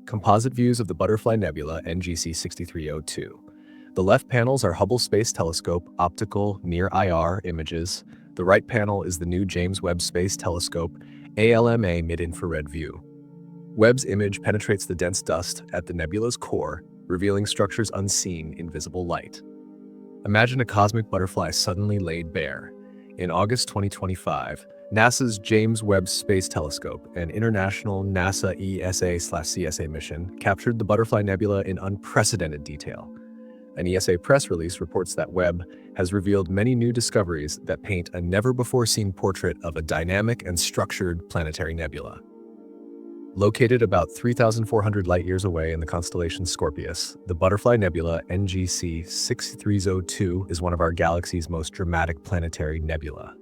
Composite views of the Butterfly Nebula NGC 6302. The left panels are Hubble Space Telescope optical near-IR images. The right panel is the new James Webb Space Telescope ALMA mid-infrared view. Webb's image penetrates the dense dust at the nebula's core, revealing structures unseen in visible light. Imagine a cosmic butterfly suddenly laid bare. In August 2025, NASA's James Webb Space Telescope, an international NASA ESA/CSA mission, captured the Butterfly Nebula in unprecedented detail. An ESA press release reports that Webb has revealed many new discoveries that paint a never-before-seen portrait of a dynamic and structured planetary nebula. Located about 3,400 light-years away in the constellation Scorpius, the Butterfly Nebula NGC 6302 is one of our galaxy's most dramatic planetary nebula.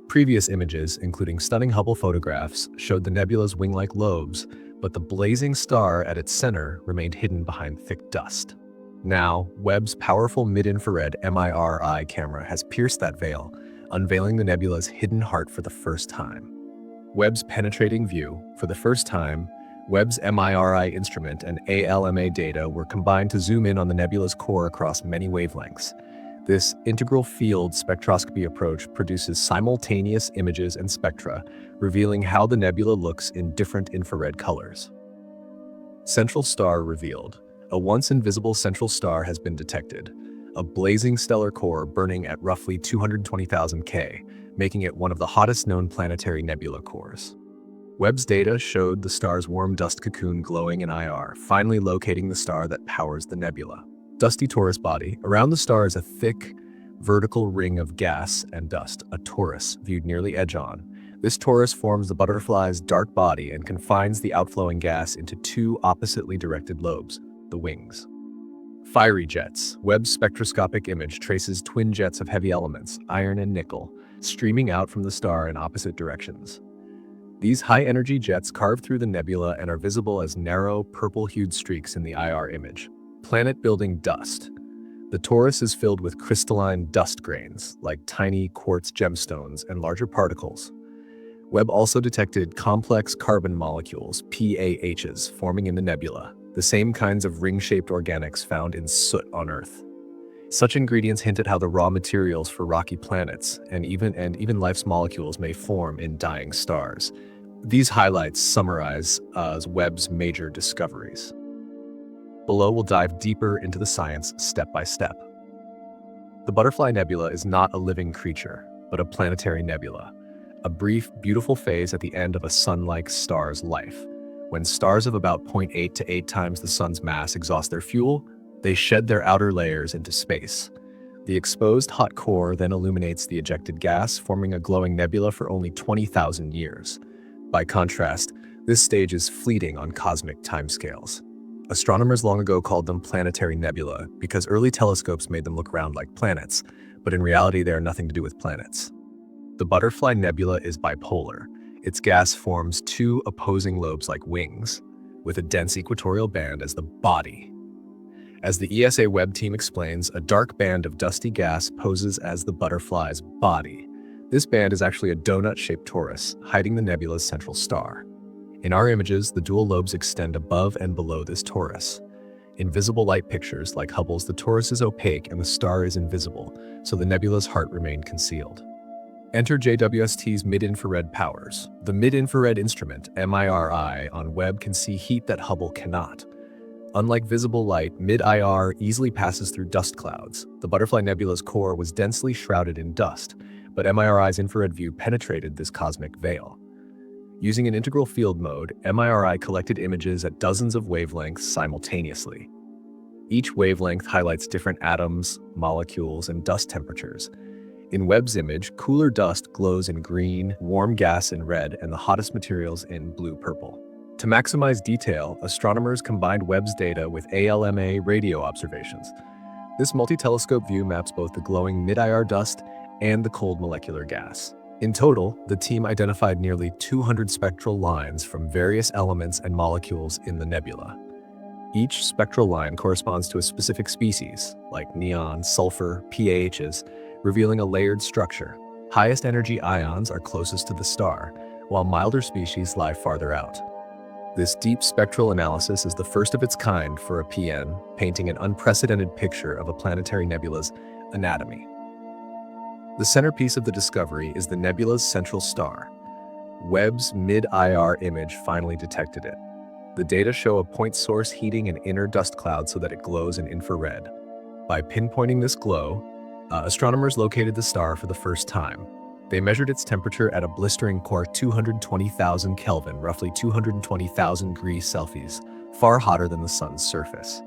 Previous images, including stunning Hubble photographs, showed the nebula's wing-like lobes, but the blazing star at its center remained hidden behind thick dust. Now, Webb's powerful mid-infrared MIRI camera has pierced that veil, unveiling the nebula's hidden heart for the first time. Webb's penetrating view. For the first time, Webb's MIRI instrument and ALMA data were combined to zoom in on the nebula's core across many wavelengths. This integral field spectroscopy approach produces simultaneous images and spectra, revealing how the nebula looks in different infrared colors. Central star revealed. A once invisible central star has been detected, a blazing stellar core burning at roughly 220,000 K, making it one of the hottest known planetary nebula cores. Webb's data showed the star's warm dust cocoon glowing in IR, finally locating the star that powers the nebula. Dusty Torus body. Around the star is a thick, vertical ring of gas and dust, a torus, viewed nearly edge-on. This torus forms the butterfly's dark body and confines the outflowing gas into two oppositely directed lobes, the wings. Fiery jets. Webb's spectroscopic image traces twin jets of heavy elements, iron and nickel, streaming out from the star in opposite directions. These high-energy jets carve through the nebula and are visible as narrow, purple-hued streaks in the IR image. Planet-building dust. The torus is filled with crystalline dust grains, like tiny quartz gemstones and larger particles. Webb also detected complex carbon molecules, PAHs, forming in the nebula, the same kinds of ring-shaped organics found in soot on Earth. Such ingredients hint at how the raw materials for rocky planets and even life's molecules may form in dying stars. These highlights summarize Webb's major discoveries. Below, we'll dive deeper into the science step by step. The Butterfly Nebula is not a living creature, but a planetary nebula, a brief, beautiful phase at the end of a sun-like star's life. When stars of about 0.8 to 8 times the sun's mass exhaust their fuel, they shed their outer layers into space. The exposed hot core then illuminates the ejected gas, forming a glowing nebula for only 20,000 years. By contrast, this stage is fleeting on cosmic timescales. Astronomers long ago called them planetary nebula because early telescopes made them look round like planets, but in reality they are nothing to do with planets. The Butterfly Nebula is bipolar. Its gas forms two opposing lobes like wings, with a dense equatorial band as the body. As the ESA Webb team explains, a dark band of dusty gas poses as the butterfly's body. This band is actually a donut-shaped torus, hiding the nebula's central star. In our images, the dual lobes extend above and below this torus. In visible light pictures, like Hubble's, the torus is opaque and the star is invisible, so the nebula's heart remained concealed. Enter JWST's mid-infrared powers. The mid-infrared instrument, MIRI, on Webb can see heat that Hubble cannot. Unlike visible light, mid-IR easily passes through dust clouds. The Butterfly Nebula's core was densely shrouded in dust, but MIRI's infrared view penetrated this cosmic veil. Using an integral field mode, MIRI collected images at dozens of wavelengths simultaneously. Each wavelength highlights different atoms, molecules, and dust temperatures. In Webb's image, cooler dust glows in green, warm gas in red, and the hottest materials in blue-purple. To maximize detail, astronomers combined Webb's data with ALMA radio observations. This multi-telescope view maps both the glowing mid-IR dust and the cold molecular gas. In total, the team identified nearly 200 spectral lines from various elements and molecules in the nebula. Each spectral line corresponds to a specific species, like neon, sulfur, PAHs, revealing a layered structure. Highest energy ions are closest to the star, while milder species lie farther out. This deep spectral analysis is the first of its kind for a PN, painting an unprecedented picture of a planetary nebula's anatomy. The centerpiece of the discovery is the nebula's central star. Webb's mid-IR image finally detected it. The data show a point source heating an inner dust cloud so that it glows in infrared. By pinpointing this glow, astronomers located the star for the first time. They measured its temperature at a blistering core 220,000 Kelvin, roughly 220,000 degrees Celsius, far hotter than the sun's surface.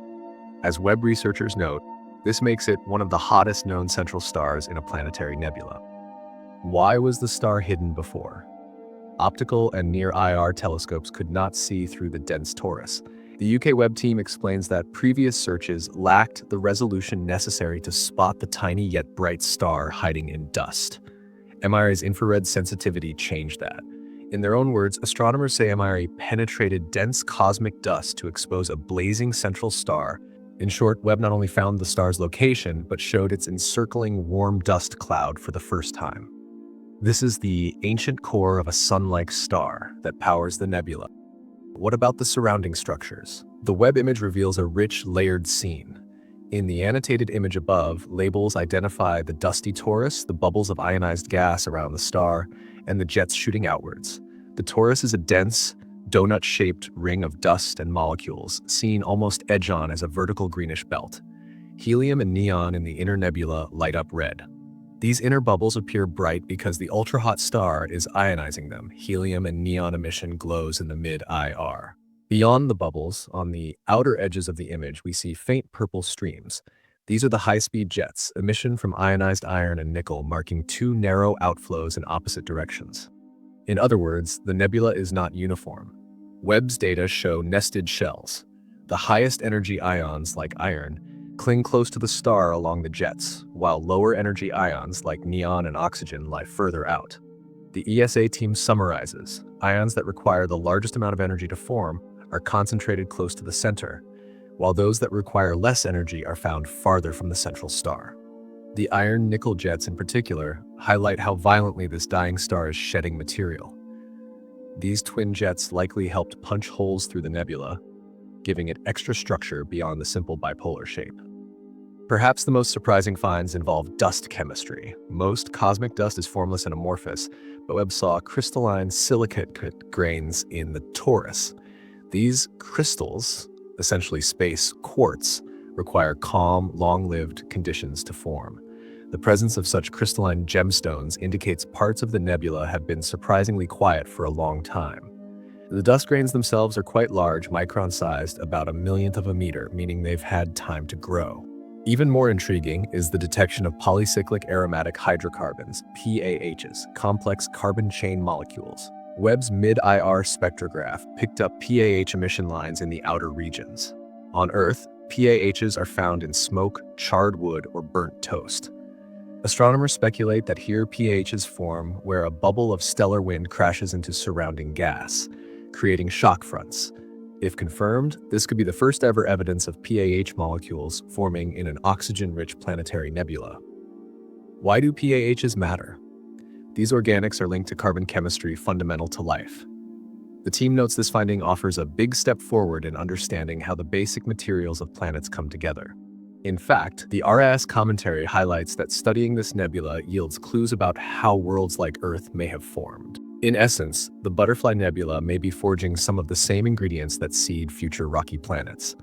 As Webb researchers note, this makes it one of the hottest known central stars in a planetary nebula. Why was the star hidden before? Optical and near-IR telescopes could not see through the dense Torus. The UK Webb team explains that previous searches lacked the resolution necessary to spot the tiny yet bright star hiding in dust. MIRA's infrared sensitivity changed that. In their own words, astronomers say MIRA penetrated dense cosmic dust to expose a blazing central star. In short, Webb not only found the star's location, but showed its encircling warm dust cloud for the first time. This is the ancient core of a sun-like star that powers the nebula. What about the surrounding structures? The Webb image reveals a rich, layered scene. In the annotated image above, labels identify the dusty torus, the bubbles of ionized gas around the star, and the jets shooting outwards. The torus is a dense, donut-shaped ring of dust and molecules, seen almost edge-on as a vertical greenish belt. Helium and neon in the inner nebula light up red. These inner bubbles appear bright because the ultra-hot star is ionizing them. Helium and neon emission glows in the mid-IR. Beyond the bubbles, on the outer edges of the image, we see faint purple streams. These are the high-speed jets, emission from ionized iron and nickel, marking two narrow outflows in opposite directions. In other words, the nebula is not uniform. Webb's data show nested shells. The highest energy ions, like iron, cling close to the star along the jets, while lower energy ions, like neon and oxygen, lie further out. The ESA team summarizes, ions that require the largest amount of energy to form are concentrated close to the center, while those that require less energy are found farther from the central star. The iron-nickel jets in particular highlight how violently this dying star is shedding material. These twin jets likely helped punch holes through the nebula, giving it extra structure beyond the simple bipolar shape. Perhaps the most surprising finds involve dust chemistry. Most cosmic dust is formless and amorphous, but Webb saw crystalline silicate grains in the torus. These crystals, essentially space quartz, require calm, long-lived conditions to form. The presence of such crystalline gemstones indicates parts of the nebula have been surprisingly quiet for a long time. The dust grains themselves are quite large, micron-sized, about 1/1000th of a meter, meaning they've had time to grow. Even more intriguing is the detection of polycyclic aromatic hydrocarbons, PAHs, complex carbon chain molecules. Webb's mid-IR spectrograph picked up PAH emission lines in the outer regions. On Earth, PAHs are found in smoke, charred wood, or burnt toast. Astronomers speculate that here PAHs form where a bubble of stellar wind crashes into surrounding gas, creating shock fronts. If confirmed, this could be the first ever evidence of PAH molecules forming in an oxygen-rich planetary nebula. Why do PAHs matter? These organics are linked to carbon chemistry fundamental to life. The team notes this finding offers a big step forward in understanding how the basic materials of planets come together. In fact, the RAS commentary highlights that studying this nebula yields clues about how worlds like Earth may have formed. In essence, the Butterfly Nebula may be forging some of the same ingredients that seed future rocky planets: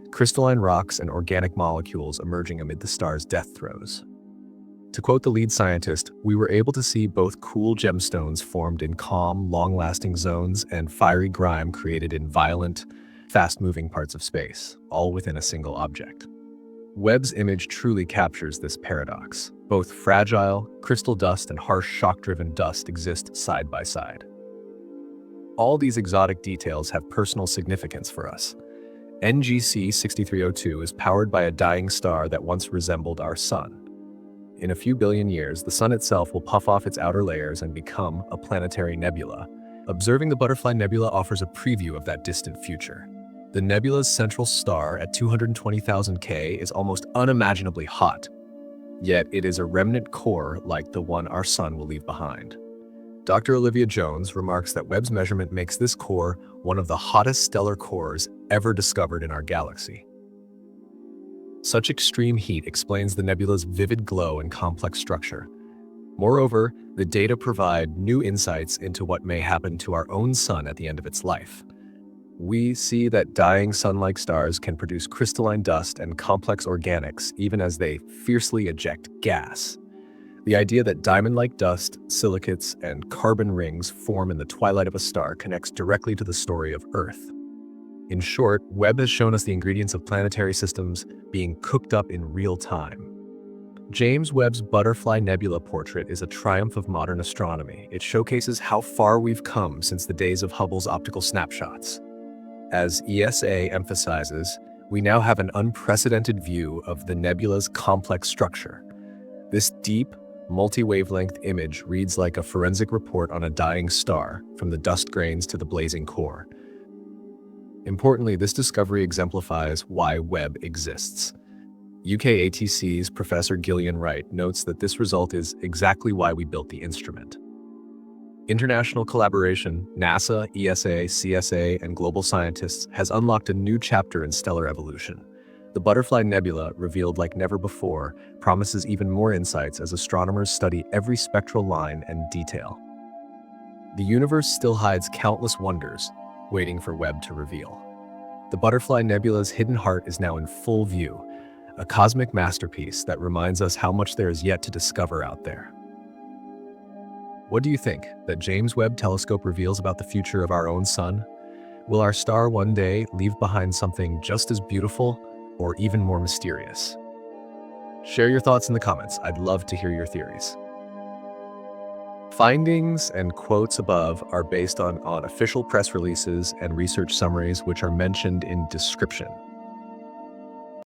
crystalline rocks and organic molecules emerging amid the star's death throes. To quote the lead scientist, "We were able to see both cool gemstones formed in calm, long-lasting zones and fiery grime created in violent, fast-moving parts of space, all within a single object." Webb's image truly captures this paradox. Both fragile, crystal dust and harsh shock-driven dust exist side by side. All these exotic details have personal significance for us. NGC 6302 is powered by a dying star that once resembled our sun. In a few billion years, the sun itself will puff off its outer layers and become a planetary nebula. Observing the Butterfly Nebula offers a preview of that distant future. The nebula's central star at 220,000 K is almost unimaginably hot, yet it is a remnant core like the one our sun will leave behind. Dr. Olivia Jones remarks that Webb's measurement makes this core one of the hottest stellar cores ever discovered in our galaxy. Such extreme heat explains the nebula's vivid glow and complex structure. Moreover, the data provide new insights into what may happen to our own sun at the end of its life. We see that dying sun-like stars can produce crystalline dust and complex organics even as they fiercely eject gas. The idea that diamond-like dust, silicates, and carbon rings form in the twilight of a star connects directly to the story of Earth. In short, Webb has shown us the ingredients of planetary systems being cooked up in real time. James Webb's Butterfly Nebula portrait is a triumph of modern astronomy. It showcases how far we've come since the days of Hubble's optical snapshots. As ESA emphasizes, we now have an unprecedented view of the nebula's complex structure. This deep, multi-wavelength image reads like a forensic report on a dying star, from the dust grains to the blazing core. Importantly, this discovery exemplifies why Webb exists. UKATC's Professor Gillian Wright notes that this result is exactly why we built the instrument. International collaboration, NASA, ESA, CSA, and global scientists has unlocked a new chapter in stellar evolution. The Butterfly Nebula, revealed like never before, promises even more insights as astronomers study every spectral line and detail. The universe still hides countless wonders, waiting for Webb to reveal. The Butterfly Nebula's hidden heart is now in full view, a cosmic masterpiece that reminds us how much there is yet to discover out there. What do you think that James Webb Telescope reveals about the future of our own sun? Will our star one day leave behind something just as beautiful or even more mysterious? Share your thoughts in the comments. I'd love to hear your theories. Findings and quotes above are based on official press releases and research summaries which are mentioned in description.